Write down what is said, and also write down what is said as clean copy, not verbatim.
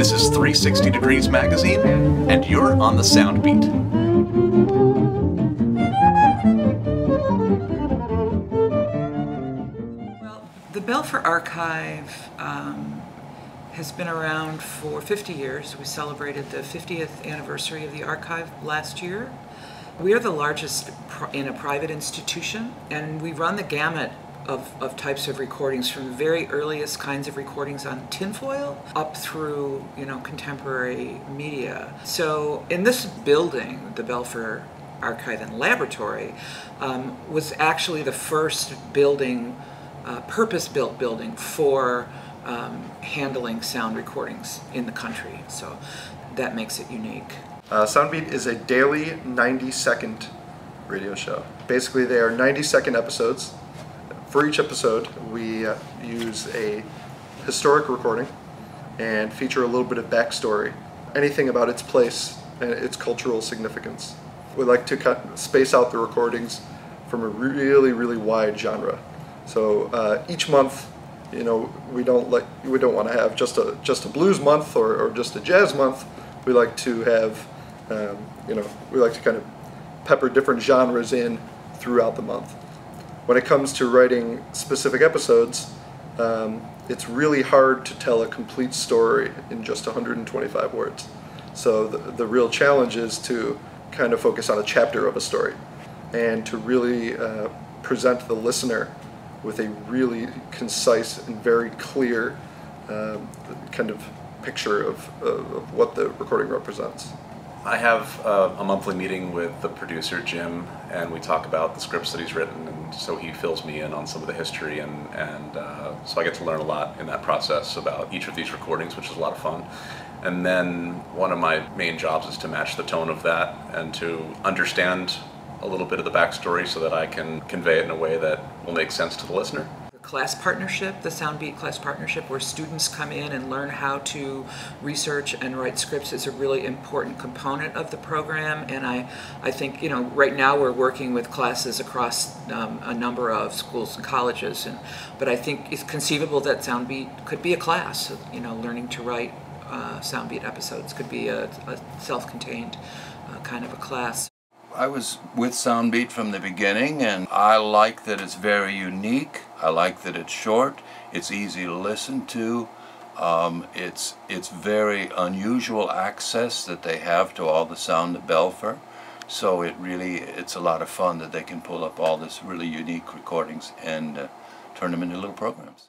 This is 360 Degrees Magazine, and you're on the Sound Beat. Well, the Belfer Archive has been around for 50 years. We celebrated the 50th anniversary of the archive last year. We are the largest in a private institution, and we run the gamut of types of recordings, from the very earliest kinds of recordings on tinfoil up through, contemporary media. So in this building, the Belfer Archive and Laboratory, was actually the first building, purpose-built building for handling sound recordings in the country. So that makes it unique. Soundbeat is a daily 90-second radio show. Basically, they are 90-second episodes. For each episode, we use a historic recording and feature a little bit of backstory, anything about its place and its cultural significance. We like to space out the recordings from a really, really wide genre. So each month, we don't want to have just a blues month or just a jazz month. We like to have, we like to kind of pepper different genres in throughout the month. When it comes to writing specific episodes, it's really hard to tell a complete story in just 125 words. So the real challenge is to kind of focus on a chapter of a story and to really present the listener with a really concise and very clear kind of picture of what the recording represents. I have a monthly meeting with the producer, Jim, and we talk about the scripts that he's written, and so he fills me in on some of the history, and so I get to learn a lot in that process about each of these recordings, which is a lot of fun. And then one of my main jobs is to match the tone of that and to understand a little bit of the backstory so that I can convey it in a way that will make sense to the listener. Class partnership, the Soundbeat class partnership, where students come in and learn how to research and write scripts, is a really important component of the program. And I think, right now we're working with classes across a number of schools and colleges, but I think it's conceivable that Soundbeat could be a class. Learning to write Soundbeat episodes could be a self-contained kind of a class. I was with Soundbeat from the beginning, and I like that it's very unique. I like that it's short. It's easy to listen to. It's very unusual access that they have to all the sound of Belfer. So it's a lot of fun that they can pull up all this really unique recordings and turn them into little programs.